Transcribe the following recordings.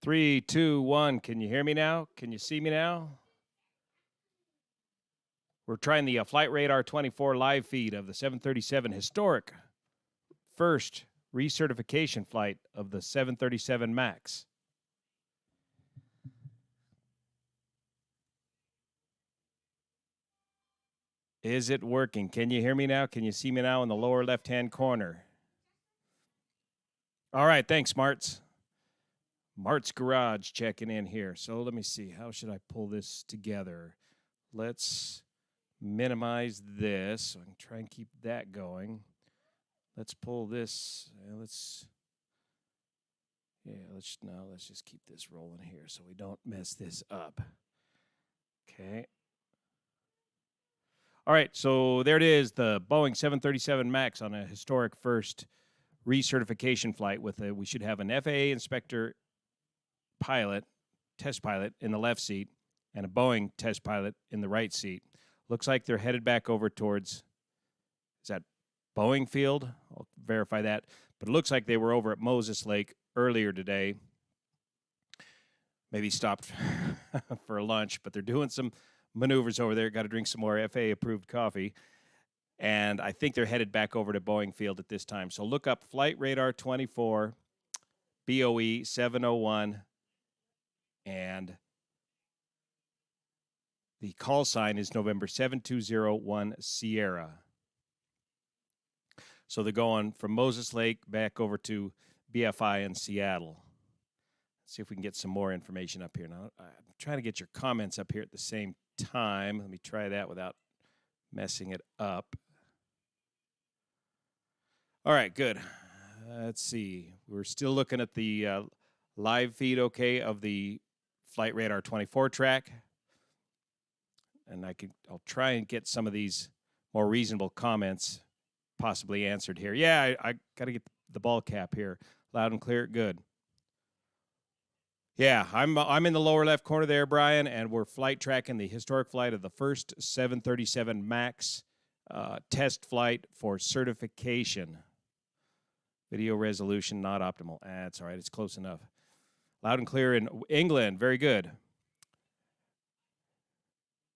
Three, two, one. Can you hear me now? Can you see me now? We're trying the FlightRadar 24 live feed of the 737 historic first recertification flight of the 737 MAX. Is it working? Can you hear me now? Can you see me now in the lower left-hand corner? All right, thanks, Mart's. Mart's Garage checking in here. So let me see. How should I pull this together? Let's minimize this so I can try and keep that going. Let's pull this. Let's just keep this rolling here so we don't mess this up. Okay. All right, so there it is, the Boeing 737 MAX on a historic first recertification flight with we should have an FAA inspector test pilot in the left seat and a Boeing test pilot in the right seat. Looks like they're headed back over towards, is that Boeing Field? I'll verify that. But it looks like they were over at Moses Lake earlier today. Maybe stopped for lunch, but they're doing some maneuvers over there. Got to drink some more FAA-approved coffee. And I think they're headed back over to Boeing Field at this time. So look up FlightRadar 24, BOE 701, and the call sign is November 7201 Sierra. So they're going from Moses Lake back over to BFI in Seattle. Let's see if we can get some more information up here. Now, I'm trying to get your comments up here at the same time. Let me try that without messing it up. All right, good. Let's see. We're still looking at the live feed, okay, of the FlightRadar 24 track. And I'll try and get some of these more reasonable comments possibly answered here. Yeah, I got to get the ball cap here. Loud and clear, good. Yeah, I'm in the lower left corner there, Brian, and we're flight tracking the historic flight of the first 737 MAX test flight for certification. Video resolution not optimal. That's all right, it's close enough. Loud and clear in England, very good.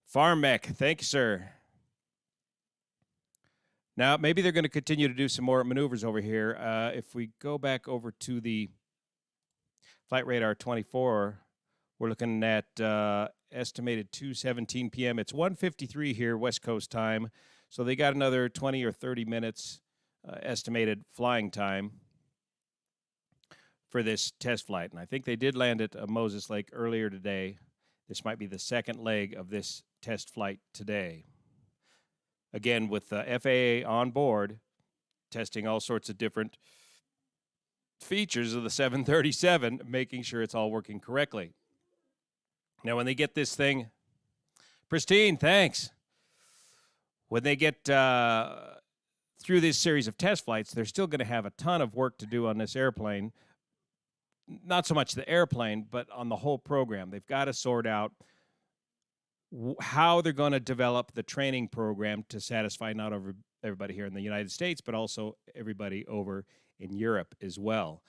Farm Mech, thank you, sir. Now, maybe they're going to continue to do some more maneuvers over here. If we go back over to the FlightRadar 24, we're looking at estimated 2:17 p.m. It's 1:53 here, West Coast time. So they got another 20 or 30 minutes estimated flying time for this test flight. And I think they did land at Moses Lake earlier today. This might be the second leg of this test flight today. Again, with the FAA on board, testing all sorts of different features of the 737, making sure it's all working correctly. Now, when they get this thing pristine, thanks. When they get through this series of test flights, they're still going to have a ton of work to do on this airplane. Not so much the airplane, but on the whole program. They've got to sort out how they're going to develop the training program to satisfy not everybody here in the United States, but also everybody over in Europe as well.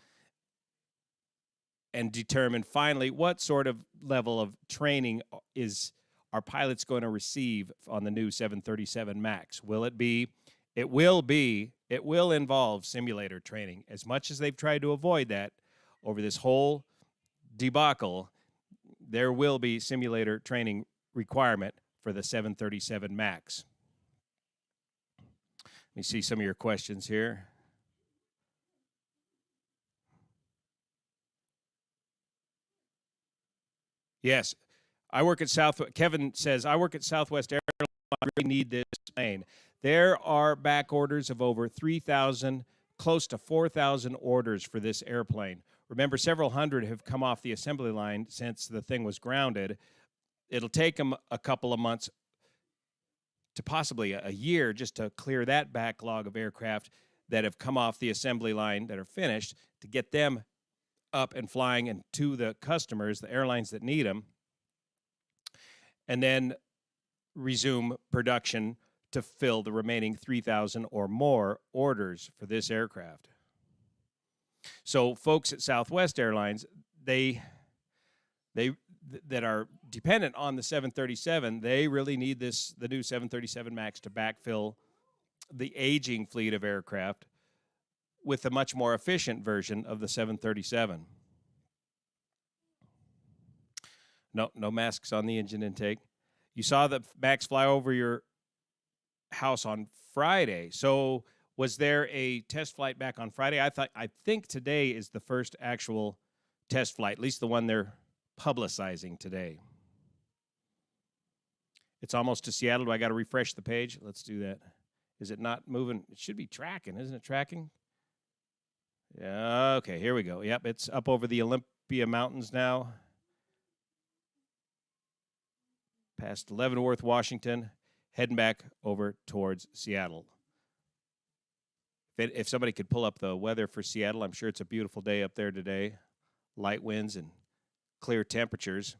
And determine finally what sort of level of training is our pilots going to receive on the new 737 MAX. It will involve simulator training. As much as they've tried to avoid that over this whole debacle, there will be simulator training requirement for the 737 MAX. Let me see some of your questions here. Yes, Kevin says, I work at Southwest Airlines. I really need this plane. There are back orders of over 3,000, close to 4,000 orders for this airplane. Remember, several hundred have come off the assembly line since the thing was grounded. It'll take them a couple of months to possibly a year just to clear that backlog of aircraft that have come off the assembly line that are finished to get them up and flying and to the customers, the airlines that need them, and then resume production to fill the remaining 3,000 or more orders for this aircraft. So folks at Southwest Airlines, they that are dependent on the 737, they really need the new 737 MAX to backfill the aging fleet of aircraft with a much more efficient version of the 737. No masks on the engine intake. You saw the MAX fly over your house on Friday. So was there a test flight back on Friday? I think today is the first actual test flight, at least the one they're publicizing today. It's almost to Seattle. Do I got to refresh the page? Let's do that. Is it not moving? It should be tracking. Isn't it tracking? Yeah, okay, here we go. Yep, it's up over the Olympia Mountains now. Past Leavenworth, Washington, heading back over towards Seattle. If somebody could pull up the weather for Seattle, I'm sure it's a beautiful day up there today. Light winds and clear temperatures.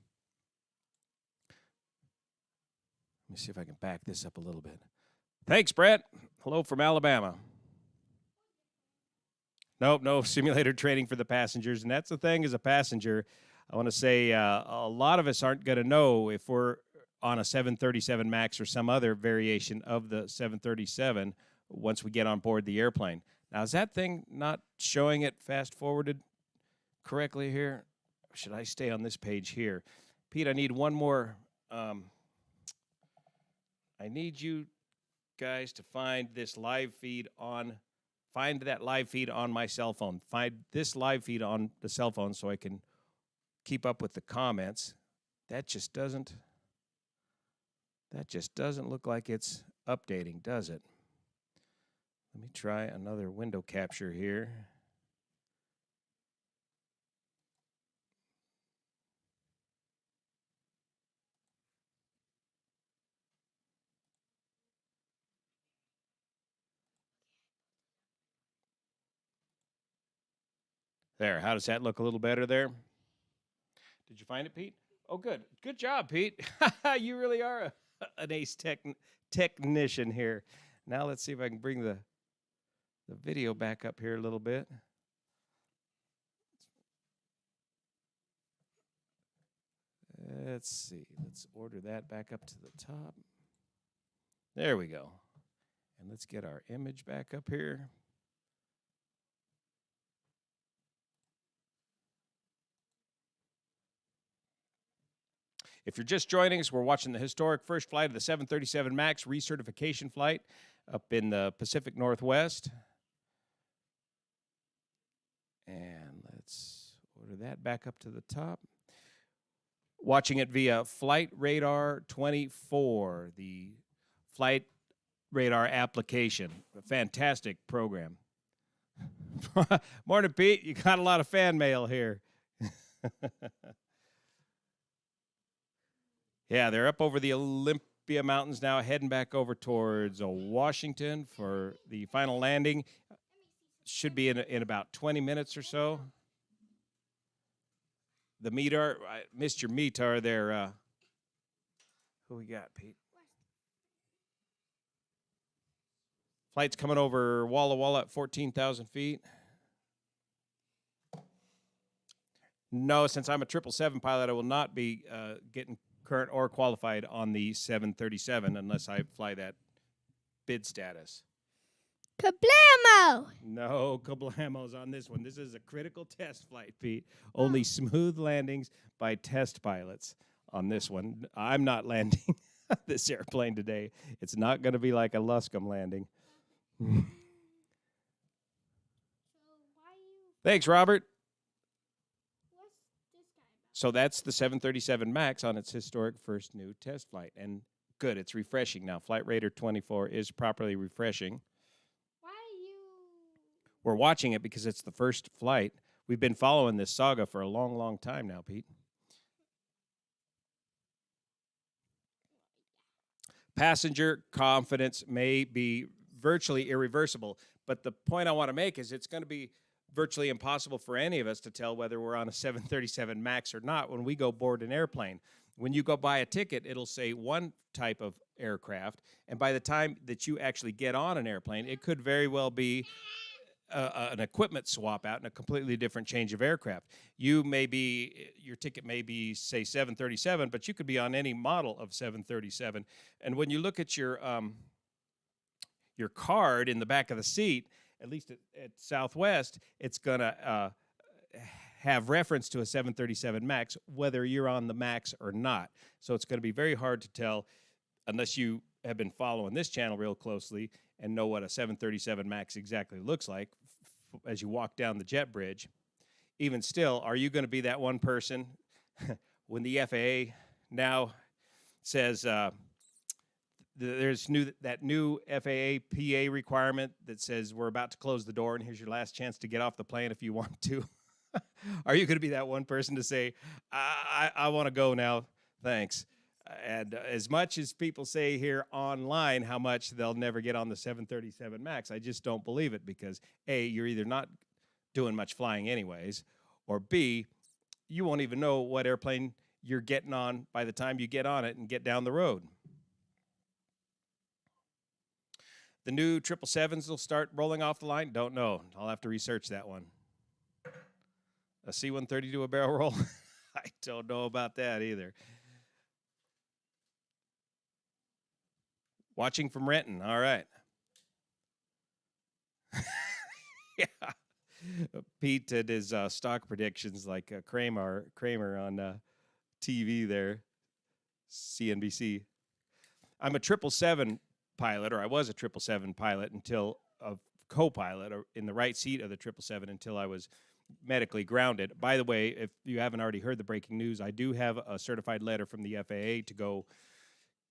Let me see if I can back this up a little bit. Thanks, Brett. Hello from Alabama. Nope, no simulator training for the passengers. And that's the thing as a passenger. I want to say a lot of us aren't going to know if we're on a 737 MAX or some other variation of the 737 once we get on board the airplane. Now, is that thing not showing it fast-forwarded correctly here? Or should I stay on this page here? Pete, I need one more. I need you guys to find this live feed on, find that live feed on my cell phone. Find this live feed on the cell phone so I can keep up with the comments. That just doesn't look like it's updating, does it? Let me try another window capture here. There, how does that look? A little better there? Did you find it, Pete? Oh, good. Good job, Pete. You really are an ace technician here. Now let's see if I can bring the video back up here a little bit. Let's see. Let's order that back up to the top. There we go. And let's get our image back up here. If you're just joining us, we're watching the historic first flight of the 737 MAX recertification flight up in the Pacific Northwest. And let's order that back up to the top. Watching it via FlightRadar 24, the FlightRadar application. A fantastic program. Morning, Pete. You got a lot of fan mail here. Yeah, they're up over the Olympia Mountains now, heading back over towards Washington for the final landing. Should be in about 20 minutes or so. The METAR, I missed your METAR there. Who we got, Pete? Flight's coming over Walla Walla at 14,000 feet. No, since I'm a 777 pilot, I will not be getting current or qualified on the 737 unless I fly that bid status. Kablamo! No kablamos on this one. This is a critical test flight, Pete. Only smooth landings by test pilots on this one. I'm not landing this airplane today. It's not going to be like a Luscombe landing. Thanks, Robert. So that's the 737 MAX on its historic first new test flight. And good, it's refreshing now. FlightRadar 24 is properly refreshing. Why are you... We're watching it because it's the first flight. We've been following this saga for a long, long time now, Pete. Passenger confidence may be virtually irreversible, but the point I want to make is it's going to be virtually impossible for any of us to tell whether we're on a 737 MAX or not when we go board an airplane. When you go buy a ticket, it'll say one type of aircraft, and by the time that you actually get on an airplane, it could very well be an equipment swap out and a completely different change of aircraft. You may be, your ticket may be, say, 737, but you could be on any model of 737. And when you look at your card in the back of the seat, at least at Southwest, it's going to have reference to a 737 MAX, whether you're on the MAX or not. So it's going to be very hard to tell unless you have been following this channel real closely and know what a 737 MAX exactly looks like as you walk down the jet bridge. Even still, are you going to be that one person when the FAA now says there's that new FAA PA requirement that says we're about to close the door and here's your last chance to get off the plane if you want to? Are you going to be that one person to say, I want to go now, thanks? And as much as people say here online how much they'll never get on the 737 MAX, I just don't believe it because, A, you're either not doing much flying anyways, or B, you won't even know what airplane you're getting on by the time you get on it and get down the road. The new 777s will start rolling off the line? Don't know. I'll have to research that one. A C-130 do a barrel roll? I don't know about that either. Watching from Renton. All right. Yeah. Pete did his stock predictions like Kramer on TV there, CNBC. I'm a 777 pilot, or I was a 777 pilot until a co-pilot or in the right seat of the 777 until I was medically grounded. By the way, if you haven't already heard the breaking news, I do have a certified letter from the FAA to go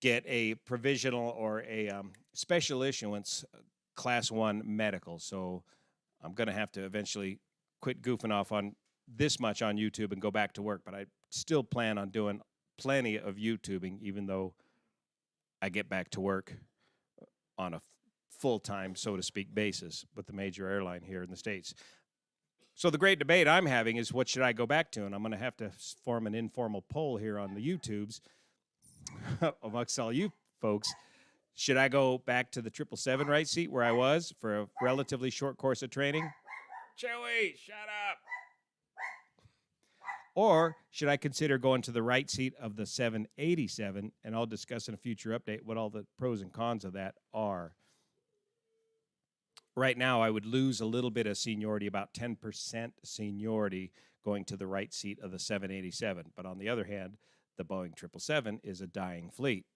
get a provisional or a special issuance class 1 medical. So I'm going to have to eventually quit goofing off on this much on YouTube and go back to work. But I still plan on doing plenty of YouTubing, even though I get back to work on a full-time, so to speak, basis with the major airline here in the States. So the great debate I'm having is what should I go back to? And I'm going to have to form an informal poll here on the YouTubes amongst all you folks. Should I go back to the 777 right seat where I was for a relatively short course of training? Chewie, shut up. Or should I consider going to the right seat of the 787? And I'll discuss in a future update what all the pros and cons of that are. Right now, I would lose a little bit of seniority, about 10% seniority, going to the right seat of the 787. But on the other hand, the Boeing 777 is a dying fleet.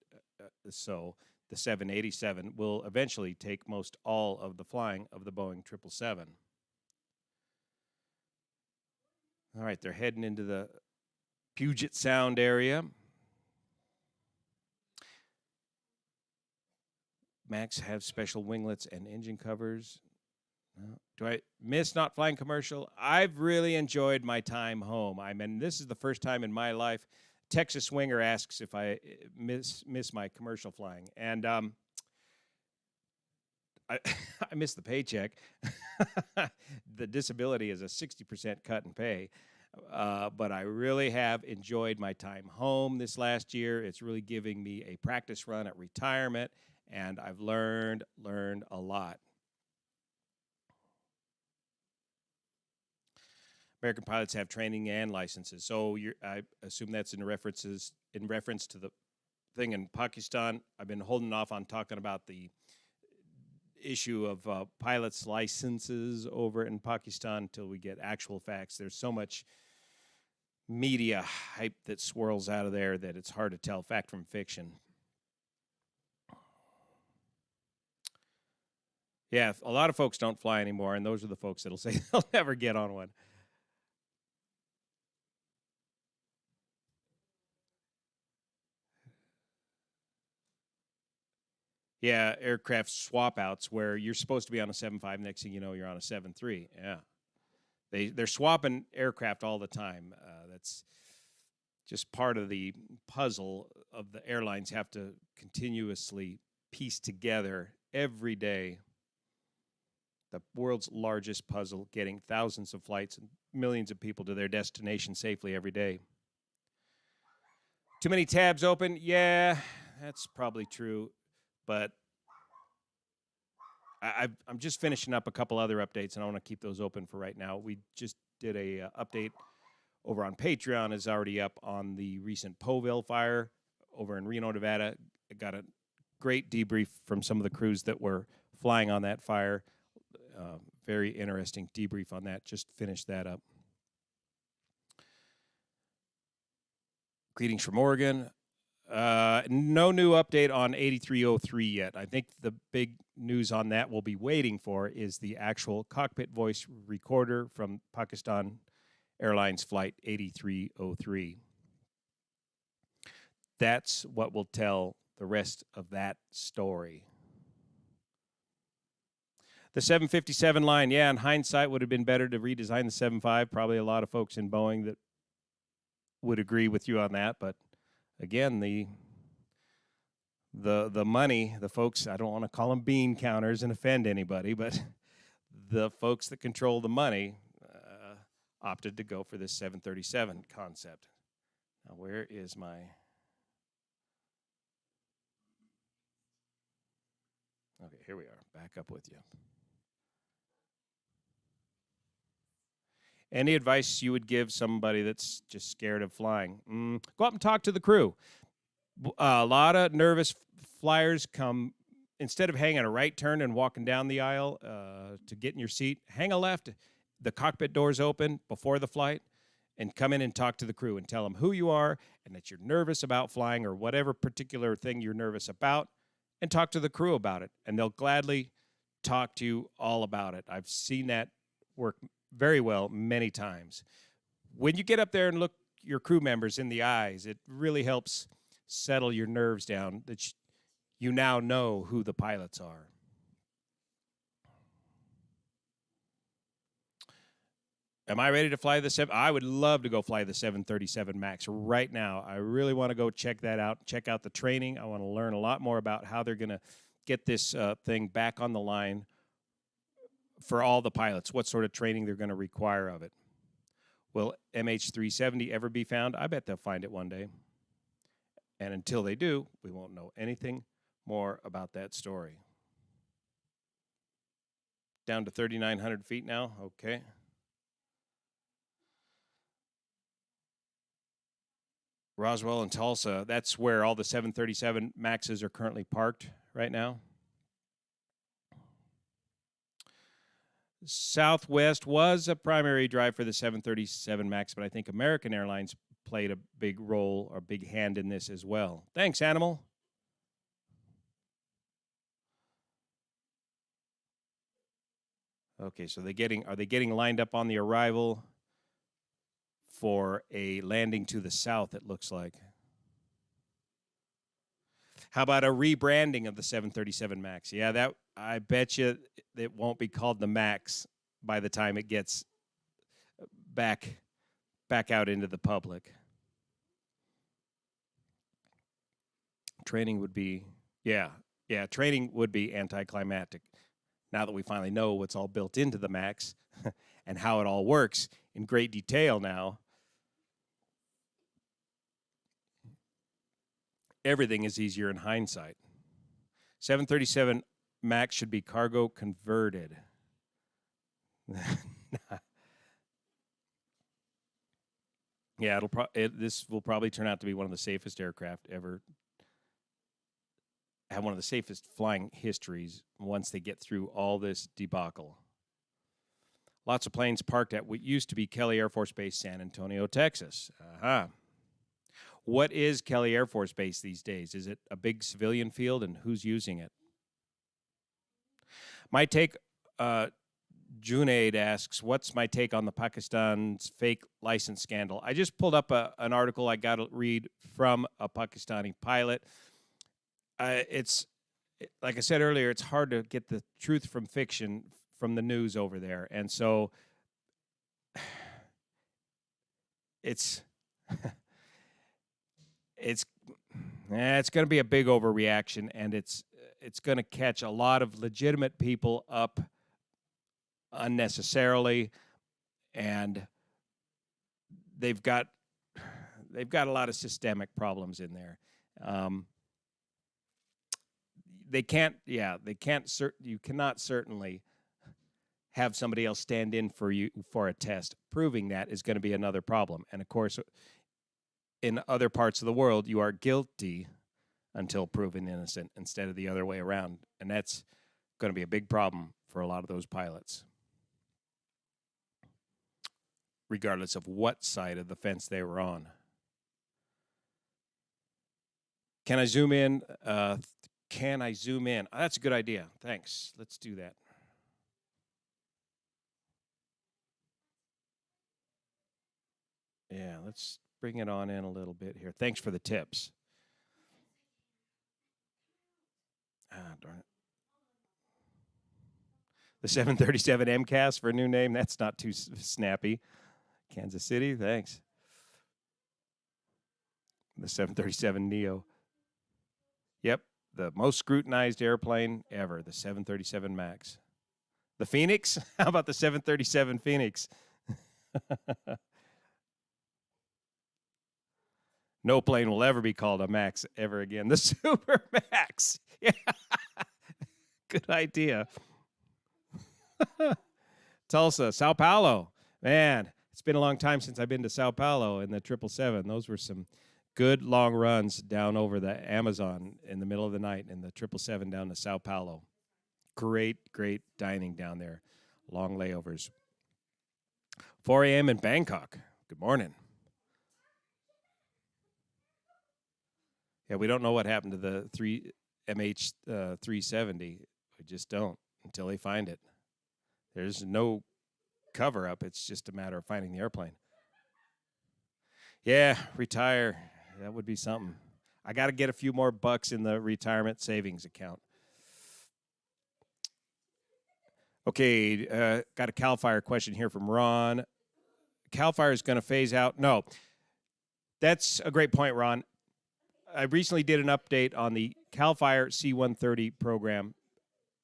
So the 787 will eventually take most all of the flying of the Boeing 777. All right, they're heading into the Puget Sound area. Max have special winglets and engine covers. No. Do I miss not flying commercial? I've really enjoyed my time home. I mean, this is the first time in my life Texas Swinger asks if I miss my commercial flying. And I miss the paycheck. The disability is a 60% cut in pay. But I really have enjoyed my time home this last year. It's really giving me a practice run at retirement, and I've learned a lot. American pilots have training and licenses. So I assume that's in reference to the thing in Pakistan. I've been holding off on talking about the issue of pilots' licenses over in Pakistan until we get actual facts. There's so much media hype that swirls out of there that it's hard to tell fact from fiction. Yeah, a lot of folks don't fly anymore, and those are the folks that'll say they'll never get on one. Yeah, aircraft swap outs where you're supposed to be on a 7.5, next thing you know, you're on a 7.3. Yeah. They're swapping aircraft all the time. That's just part of the puzzle of the airlines have to continuously piece together every day. The world's largest puzzle, getting thousands of flights and millions of people to their destination safely every day. Too many tabs open? Yeah, that's probably true. But I'm just finishing up a couple other updates, and I want to keep those open for right now. We just did a update over on Patreon. Is already up on the recent Poville fire over in Reno, Nevada. I got a great debrief from some of the crews that were flying on that fire. Very interesting debrief on that. Just finished that up. Greetings from Oregon. No new update on 8303 yet. I think the big news on that we'll be waiting for is the actual cockpit voice recorder from Pakistan Airlines Flight 8303. That's what will tell the rest of that story. The 757 line, yeah, in hindsight, would have been better to redesign the 75. Probably a lot of folks in Boeing that would agree with you on that. But again, the money, the folks, I don't want to call them bean counters and offend anybody, but the folks that control the money opted to go for this 737 concept. Now, where is my... Okay, here we are. Back up with you. Any advice you would give somebody that's just scared of flying? Go up and talk to the crew. A lot of nervous flyers come, instead of hanging a right turn and walking down the aisle to get in your seat, hang a left. The cockpit doors open before the flight, and come in and talk to the crew and tell them who you are and that you're nervous about flying or whatever particular thing you're nervous about, and talk to the crew about it. And they'll gladly talk to you all about it. I've seen that work very well many times. When you get up there and look your crew members in the eyes, it really helps settle your nerves down that you now know who the pilots are. Am I ready to fly the 7? I would love to go fly the 737 MAX right now. I really want to go check that out, check out the training. I want to learn a lot more about how they're going to get this thing back on the line for all the pilots, what sort of training they're going to require of it. Will MH370 ever be found? I bet they'll find it one day. And until they do, we won't know anything more about that story. Down to 3,900 feet now. Okay. Roswell and Tulsa, that's where all the 737 MAXs are currently parked right now. Southwest was a primary drive for the 737 MAX, but I think American Airlines played a big role or big hand in this as well. Thanks, Animal. Okay, so are they getting lined up on the arrival for a landing to the south, it looks like? How about a rebranding of the 737 MAX? Yeah, that I bet you it won't be called the MAX by the time it gets back out into the public. Training would be, training would be anticlimactic. Now that we finally know what's all built into the MAX and how it all works in great detail now, everything is easier in hindsight. 737 MAX should be cargo converted. Yeah, this will probably turn out to be one of the safest aircraft ever. Have one of the safest flying histories once they get through all this debacle. Lots of planes parked at what used to be Kelly Air Force Base, San Antonio, Texas. What is Kelly Air Force Base these days? Is it a big civilian field, and who's using it? My take, Junaid asks, what's my take on the Pakistan's fake license scandal? I just pulled up an article I got to read from a Pakistani pilot. It's, like I said earlier, it's hard to get the truth from fiction from the news over there. And so it's going to be a big overreaction, and it's going to catch a lot of legitimate people up unnecessarily, and they've got a lot of systemic problems in there. they can't. Yeah, they can't. You cannot certainly have somebody else stand in for you for a test. Proving that is going to be another problem. And of course, in other parts of the world, you are guilty until proven innocent instead of the other way around. And that's going to be a big problem for a lot of those pilots, regardless of what side of the fence they were on. Can I zoom in? Can I zoom in? Oh, that's a good idea. Thanks. Let's do that. Yeah, let's bring it on in a little bit here. Thanks for the tips. Ah, darn it. The 737 MCAS for a new name. That's not too snappy. Kansas City, thanks. The 737 Neo. Yep, the most scrutinized airplane ever, the 737 MAX. The Phoenix? How about the 737 Phoenix? No plane will ever be called a MAX ever again. The Super MAX. Yeah. Good idea. Tulsa, Sao Paulo. Man, it's been a long time since I've been to Sao Paulo in the 777. Those were some good long runs down over the Amazon in the middle of the night in the 777 down to Sao Paulo. Great, great dining down there. Long layovers. 4 a.m. in Bangkok. Good morning. Yeah, we don't know what happened to the MH 370. We just don't until they find it. There's no cover up. It's just a matter of finding the airplane. Yeah, retire. That would be something. I got to get a few more bucks in the retirement savings account. Okay, got a CAL FIRE question here from Ron. CAL FIRE is going to phase out. No, that's a great point, Ron. I recently did an update on the CAL FIRE C-130 program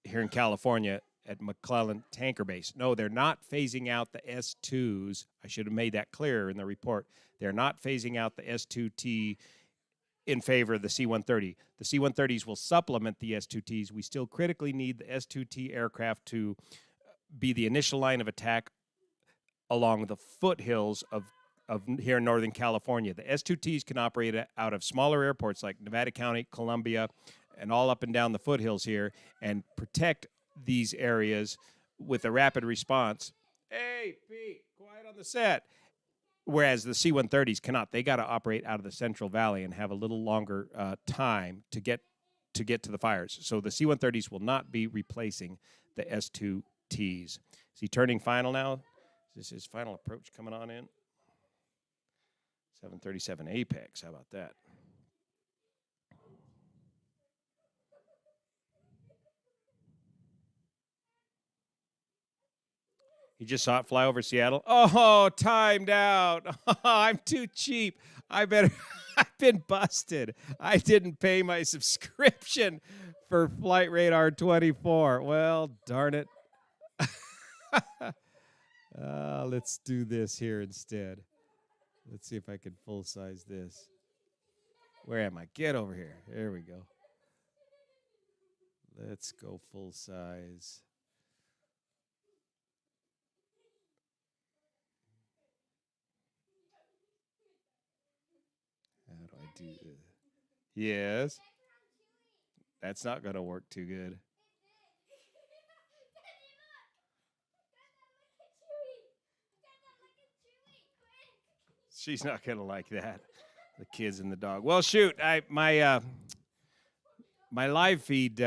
here in California at McClellan Tanker Base. No, they're not phasing out the S2s. I should have made that clear in the report. They're not phasing out the S2T in favor of the C-130. The C-130s will supplement the S2Ts. We still critically need the S2T aircraft to be the initial line of attack along the foothills of here in Northern California. The S2Ts can operate out of smaller airports like Nevada County, Columbia, and all up and down the foothills here and protect these areas with a rapid response. Hey, Pete, quiet on the set. Whereas the C-130s cannot. They got to operate out of the Central Valley and have a little longer time to get to the fires. So the C-130s will not be replacing the S2Ts. Is he turning final now? Is this his final approach coming on in? 737 Apex. How about that? You just saw it fly over Seattle. Oh, timed out. I'm too cheap. I've been busted. I didn't pay my subscription for FlightRadar 24. Well, darn it. Let's do this here instead. Let's see if I can full size this. Where am I? Get over here. There we go. Let's go full size. How do I do this? Yes. That's not going to work too good. She's not going to like that. The kids and the dog. Well, shoot, my live feed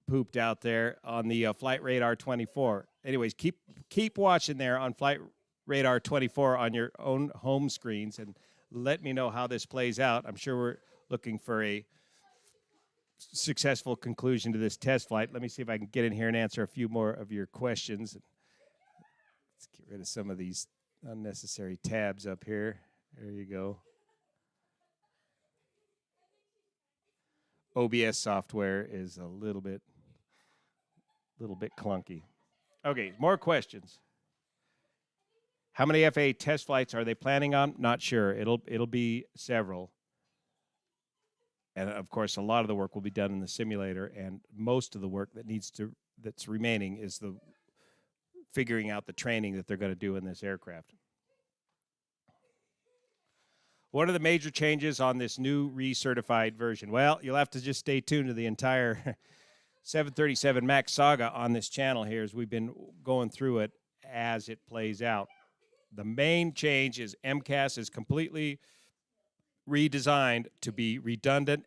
pooped out there on the FlightRadar 24. Anyways, keep watching there on FlightRadar 24 on your own home screens and let me know how this plays out. I'm sure we're looking for a successful conclusion to this test flight. Let me see if I can get in here and answer a few more of your questions. Let's get rid of some of these unnecessary tabs up here. There you go. OBS software is a little bit clunky. Okay, more questions. How many FAA test flights are they planning on? Not sure. It'll be several. And of course, a lot of the work will be done in the simulator, and most of the work that's remaining is the figuring out the training that they're going to do in this aircraft. What are the major changes on this new recertified version? Well, you'll have to just stay tuned to the entire 737 MAX saga on this channel here as we've been going through it as it plays out. The main change is MCAS is completely redesigned to be redundant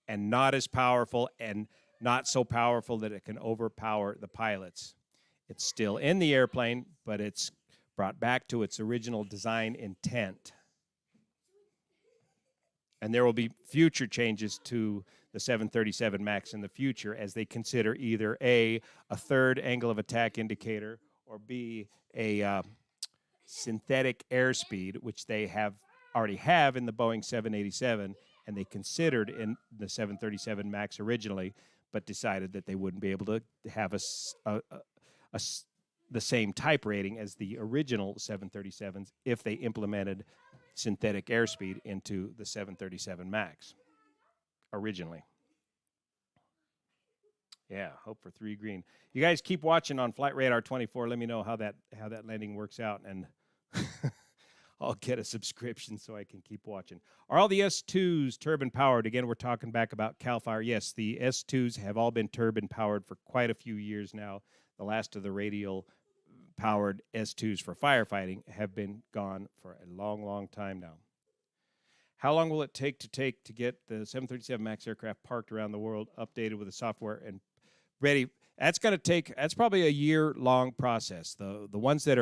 and not as powerful and not so powerful that it can overpower the pilots. It's still in the airplane, but it's brought back to its original design intent. And there will be future changes to the 737 MAX in the future as they consider either A, a third angle of attack indicator, or B, a synthetic airspeed, which they already have in the Boeing 787, and they considered in the 737 MAX originally, but decided that they wouldn't be able to have the same type rating as the original 737s if they implemented synthetic airspeed into the 737 MAX originally. Yeah, hope for 3 green. You guys keep watching on FlightRadar 24. Let me know how that landing works out, and I'll get a subscription so I can keep watching. Are all the S2s turbine powered? Again, we're talking back about CAL FIRE. Yes, the S2s have all been turbine powered for quite a few years now. The last of the radial powered S2s for firefighting have been gone for a long, long time now. How long will it take to get the 737 MAX aircraft parked around the world, updated with the software and ready? That's probably a year-long process. The ones that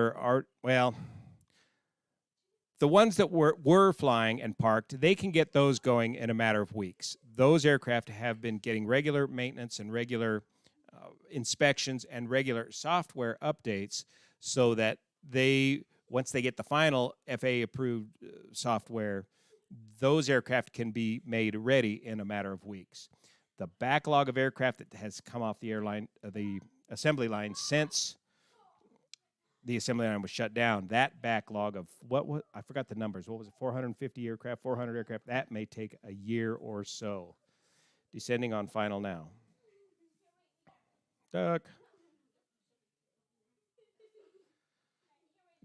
the ones that were flying and parked, they can get those going in a matter of weeks. Those aircraft have been getting regular maintenance and regular inspections and regular software updates so that once they get the final FAA-approved software, those aircraft can be made ready in a matter of weeks. The backlog of aircraft that has come off the assembly line since the assembly line was shut down, that backlog of I forgot the numbers. What was it? 450 aircraft, 400 aircraft. That may take a year or so. Descending on final now. Duck.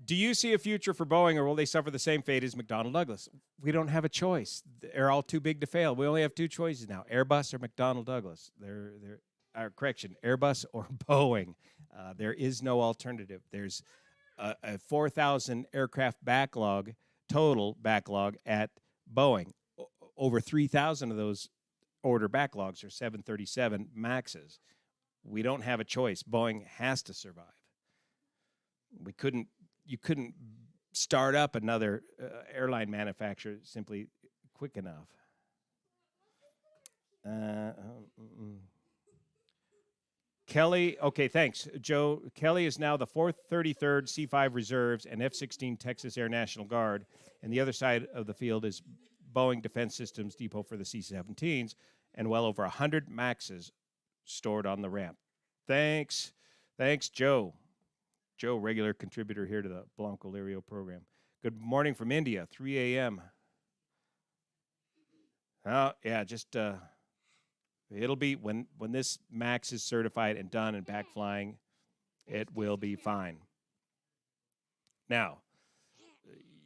Do you see a future for Boeing, or will they suffer the same fate as McDonnell Douglas? We don't have a choice. They're all too big to fail. We only have 2 choices now: Airbus or McDonnell Douglas. Airbus or Boeing. There is no alternative. There's a 4,000 aircraft total backlog at Boeing. Over 3,000 of those order backlogs are 737 MAXes. We don't have a choice. Boeing has to survive. You couldn't start up another airline manufacturer simply quick enough. Kelly, okay, thanks, Joe. Kelly is now the 433rd C-5 Reserves and F-16 Texas Air National Guard, and the other side of the field is Boeing Defense Systems Depot for the C-17s, and well over 100 MAXes stored on the ramp. Thanks, Joe. Joe, regular contributor here to the Blanco Lirio program. Good morning from India, 3 a.m. Oh, yeah, just it'll be when this MAX is certified and done and back flying, it will be fine. Now,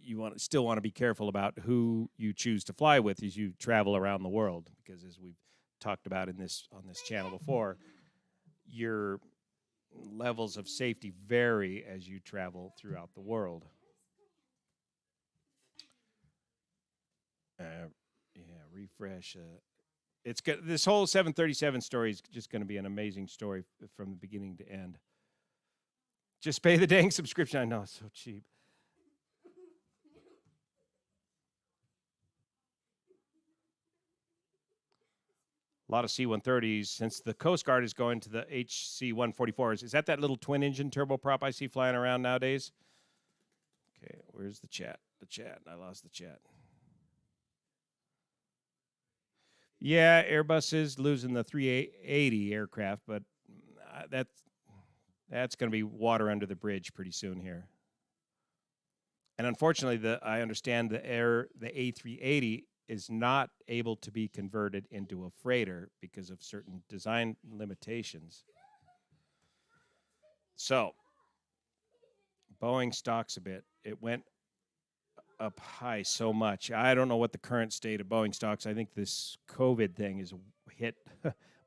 you still want to be careful about who you choose to fly with as you travel around the world, because as we've talked about on this channel before, your levels of safety vary as you travel throughout the world. Refresh. It's good. This whole 737 story is just going to be an amazing story from the beginning to end. Just pay the dang subscription. I know, it's so cheap. A lot of C-130s, since the Coast Guard is going to the HC-144s. Is that little twin-engine turboprop I see flying around nowadays? Okay, where's the chat? I lost the chat. Yeah, Airbus is losing the 380 aircraft, but that's going to be water under the bridge pretty soon here. And unfortunately, I understand the A380 is not able to be converted into a freighter because of certain design limitations. So, Boeing stocks a bit. It went up high so much. I don't know what the current state of Boeing stocks. I think this COVID thing has hit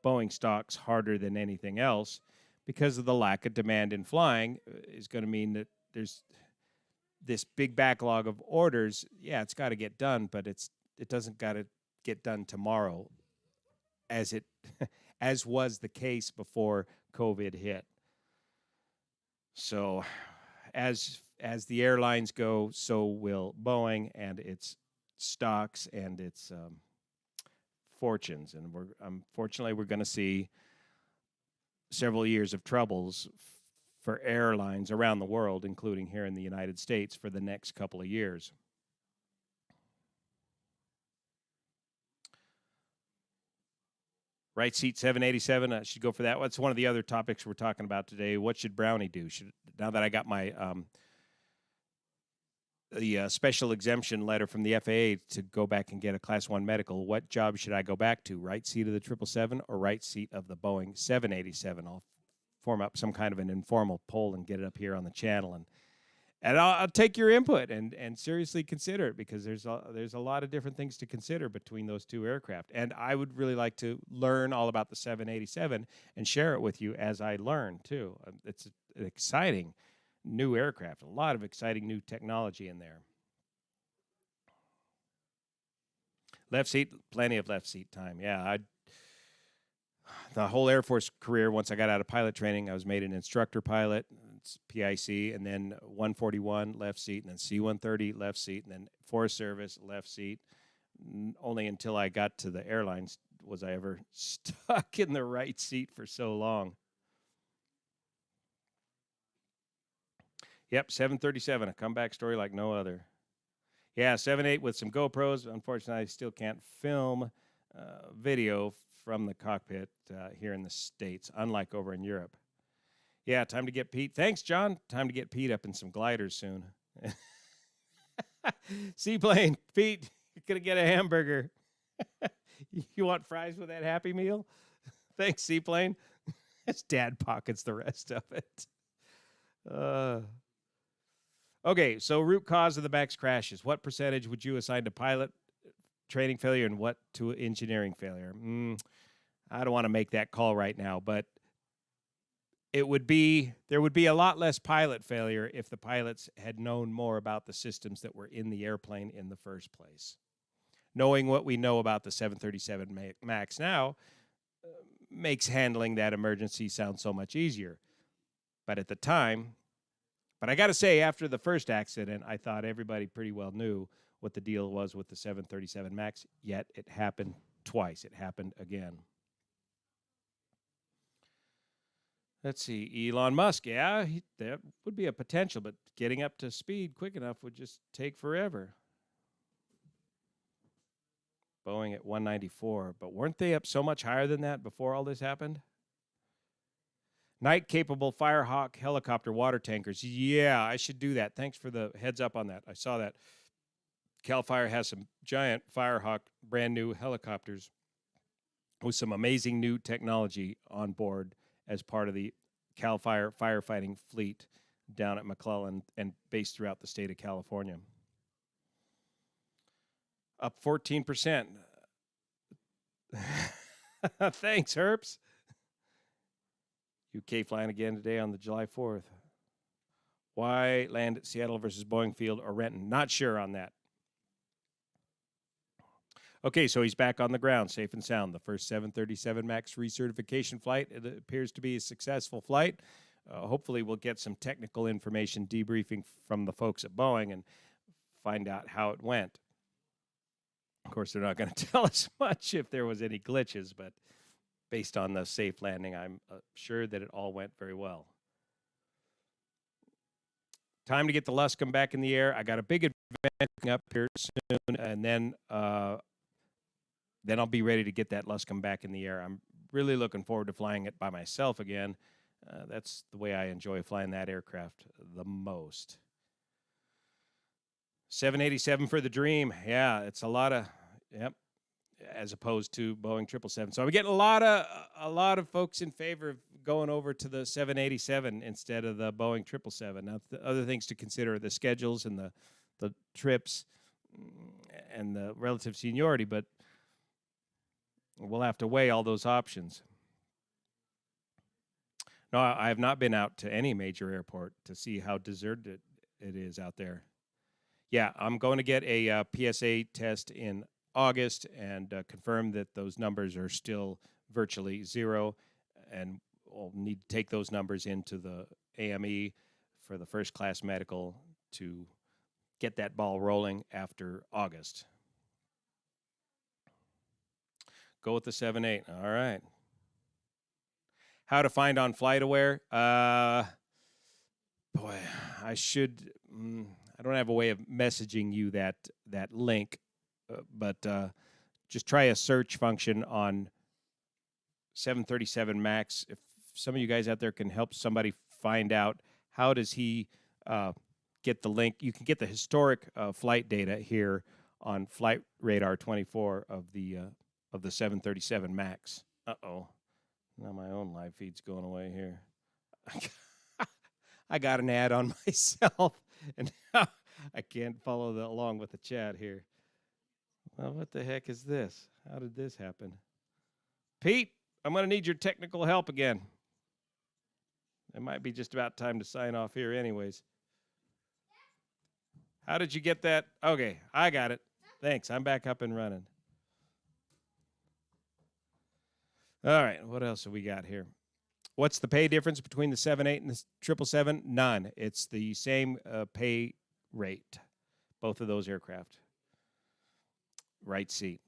Boeing stocks harder than anything else because of the lack of demand in flying is going to mean that there's this big backlog of orders. Yeah, it's got to get done, but it doesn't got to get done tomorrow as it as was the case before COVID hit. So as the airlines go, so will Boeing and its stocks and its fortunes. And unfortunately we're going to see several years of troubles for airlines around the world, including here in the United States, for the next couple of years. Right seat 787. I should go for that. That's one of the other topics we're talking about today. What should Brownie do? Now that I got my the special exemption letter from the FAA to go back and get a Class 1 medical, what job should I go back to? Right seat of the 777 or right seat of the Boeing 787? I'll form up some kind of an informal poll and get it up here on the channel, and I'll take your input and seriously consider it, because there's a lot of different things to consider between those two aircraft. And I would really like to learn all about the 787 and share it with you as I learn too. It's an exciting new aircraft, a lot of exciting new technology in there. Left seat, plenty of left seat time. Yeah, the whole Air Force career, once I got out of pilot training, I was made an instructor pilot, PIC, and then 141 left seat, and then C-130 left seat, and then Forest Service left seat. Only until I got to the airlines was I ever stuck in the right seat for so long. Yep, 737, a comeback story like no other. Yeah, 78 with some GoPros. Unfortunately, I still can't film video from the cockpit here in the States, unlike over in Europe. Yeah, time to get Pete. Thanks, John. Time to get Pete up in some gliders soon. Seaplane, Pete, you're going to get a hamburger. You want fries with that Happy Meal? Thanks, Seaplane. His dad pockets the rest of it. Okay, so root cause of the MAX crashes. What percentage would you assign to pilot training failure and what to engineering failure? I don't want to make that call right now, but there would be a lot less pilot failure if the pilots had known more about the systems that were in the airplane in the first place. Knowing what we know about the 737 MAX now makes handling that emergency sound so much easier. But at the time, I got to say, after the first accident, I thought everybody pretty well knew what the deal was with the 737 MAX, yet it happened twice. It happened again. Let's see, Elon Musk, yeah, that would be a potential, but getting up to speed quick enough would just take forever. Boeing at 194, but weren't they up so much higher than that before all this happened? Night-capable Firehawk helicopter water tankers. Yeah, I should do that. Thanks for the heads up on that. I saw that. CAL FIRE has some giant Firehawk brand new helicopters with some amazing new technology on board as part of the CAL FIRE firefighting fleet down at McClellan and based throughout the state of California. Up 14%. Thanks, Herps. UK flying again today on the July 4th. Why land at Seattle versus Boeing Field or Renton? Not sure on that. Okay, so he's back on the ground, safe and sound. The first 737 MAX recertification flight. It appears to be a successful flight. Hopefully we'll get some technical information debriefing from the folks at Boeing and find out how it went. Of course, they're not going to tell us much if there was any glitches, but based on the safe landing, I'm sure that it all went very well. Time to get the Luscombe back in the air. I got a big event coming up here soon, and then I'll be ready to get that Luscombe back in the air. I'm really looking forward to flying it by myself again. That's the way I enjoy flying that aircraft the most. 787 for the dream. Yeah, it's a lot of Yep. As opposed to Boeing 777. So I'm getting a lot of folks in favor of going over to the 787 instead of the Boeing 777. Now, the other things to consider are the schedules and the trips and the relative seniority, but we'll have to weigh all those options. No, I have not been out to any major airport to see how deserted it is out there. Yeah, I'm going to get a PSA test in August and confirm that those numbers are still virtually zero, and we'll need to take those numbers into the AME for the first class medical to get that ball rolling after August. Go with the 7-8. All right. How to find on FlightAware? Boy, I should. I don't have a way of messaging you that link, but just try a search function on 737 Max. If some of you guys out there can help somebody find out how does he get the link, you can get the historic flight data here on FlightRadar 24 of the 737 Max. Uh-oh. Now my own live feed's going away here. I got an ad on myself, and I can't follow along with the chat here. Well, what the heck is this? How did this happen? Pete, I'm going to need your technical help again. It might be just about time to sign off here anyways. How did you get that? Okay, I got it. Thanks. I'm back up and running. All right, what else have we got here? What's the pay difference between the 7-8 and the 777? None. It's the same pay rate, both of those aircraft. Right seat.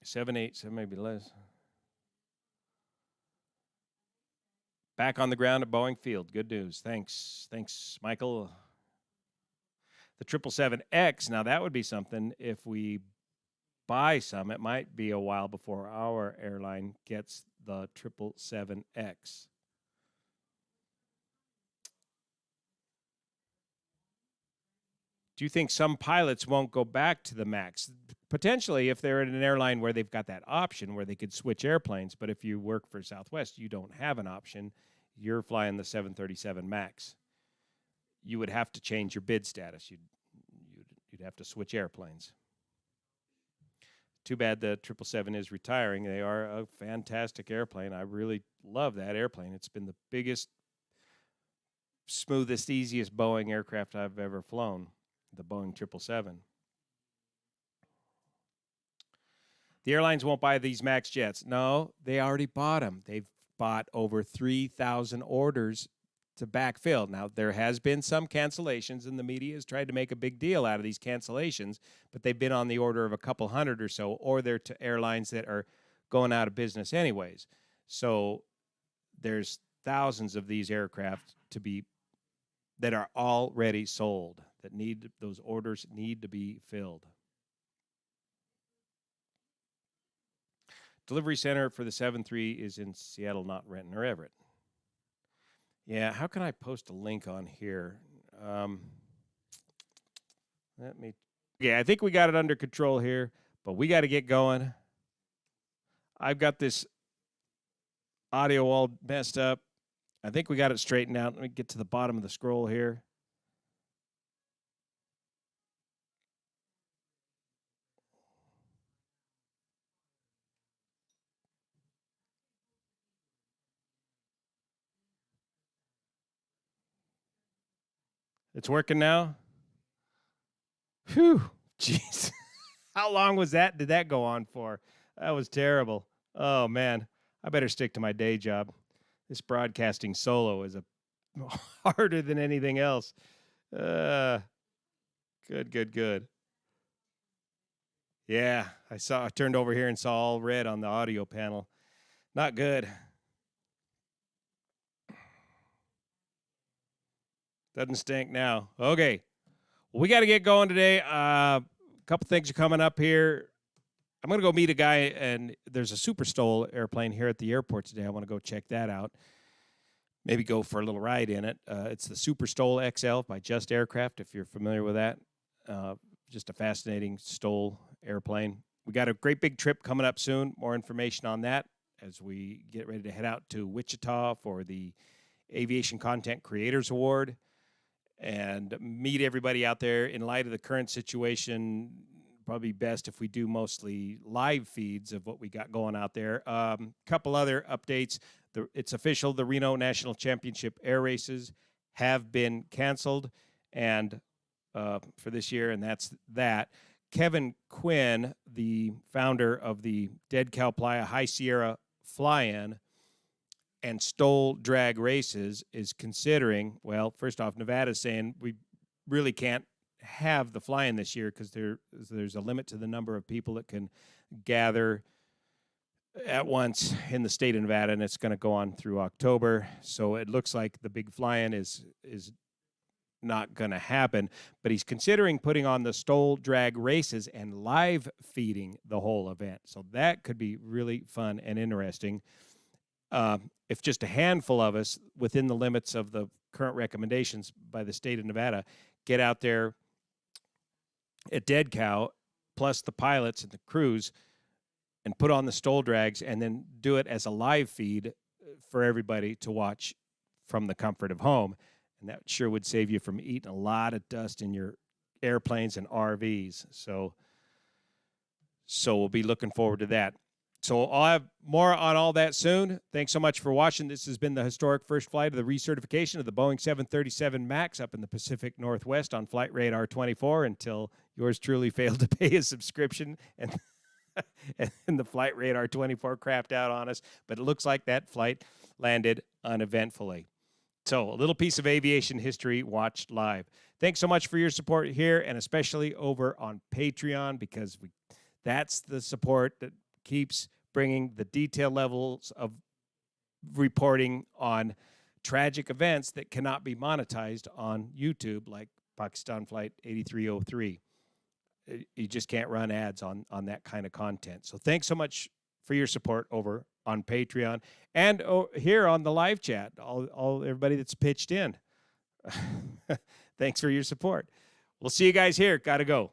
7-8, 7 maybe less. Back on the ground at Boeing Field. Good news. Thanks, Michael. The 777X, now that would be something if we buy some. It might be a while before our airline gets the 777X. Do you think some pilots won't go back to the MAX? Potentially, if they're in an airline where they've got that option where they could switch airplanes. But if you work for Southwest, you don't have an option. You're flying the 737 MAX. You would have to change your bid status. You'd have to switch airplanes. Too bad the 777 is retiring. They are a fantastic airplane. I really love that airplane. It's been the biggest, smoothest, easiest Boeing aircraft I've ever flown, the Boeing 777. The airlines won't buy these MAX jets. No, they already bought them. They've bought over 3,000 orders to backfill. Now, there has been some cancellations, and the media has tried to make a big deal out of these cancellations, but they've been on the order of a couple hundred or so, or they're to airlines that are going out of business anyways. So there's thousands of these aircraft that are already sold, those orders need to be filled. Delivery center for the 7-3 is in Seattle, not Renton or Everett. Yeah, how can I post a link on here? Yeah, I think we got it under control here, but we got to get going. I've got this audio all messed up. I think we got it straightened out. Let me get to the bottom of the scroll here. It's working now? Whew, jeez. How long was that? Did that go on for? That was terrible. Oh, man. I better stick to my day job. This broadcasting solo is harder than anything else. Good. Yeah, I turned over here and saw all red on the audio panel. Not good. Doesn't stink now. Okay. Well, we got to get going today. A couple things are coming up here. I'm going to go meet a guy, and there's a Super Stol airplane here at the airport today. I want to go check that out. Maybe go for a little ride in it. It's the Super Stol XL by Just Aircraft, if you're familiar with that. Just a fascinating Stol airplane. We got a great big trip coming up soon. More information on that as we get ready to head out to Wichita for the Aviation Content Creators Award and meet everybody out there. In light of the current situation, probably best if we do mostly live feeds of what we got going out there. Couple other updates. It's official, the Reno National Championship air races have been canceled and for this year, and that's that. Kevin Quinn, the founder of the Dead Cow Playa High Sierra Fly-In and Stoll Drag Races, is considering, well, first off, Nevada's saying we really can't have the fly-in this year because there's a limit to the number of people that can gather at once in the state of Nevada, and it's going to go on through October. So it looks like the big fly-in is not going to happen, but he's considering putting on the Stoll Drag Races and live feeding the whole event. So that could be really fun and interesting. If just a handful of us, within the limits of the current recommendations by the state of Nevada, get out there at Dead Cow, plus the pilots and the crews, and put on the Stoll Drags and then do it as a live feed for everybody to watch from the comfort of home. And that sure would save you from eating a lot of dust in your airplanes and RVs. So we'll be looking forward to that. So I'll have more on all that soon. Thanks so much for watching. This has been the historic first flight of the recertification of the Boeing 737 MAX up in the Pacific Northwest on FlightRadar 24 until yours truly failed to pay a subscription and the FlightRadar 24 crapped out on us. But it looks like that flight landed uneventfully. So a little piece of aviation history watched live. Thanks so much for your support here, and especially over on Patreon, because that's the support that keeps bringing the detail levels of reporting on tragic events that cannot be monetized on YouTube, like Pakistan Flight 8303. You just can't run ads on that kind of content. So thanks so much for your support over on Patreon and here on the live chat, all everybody that's pitched in. Thanks for your support. We'll see you guys here. Gotta go.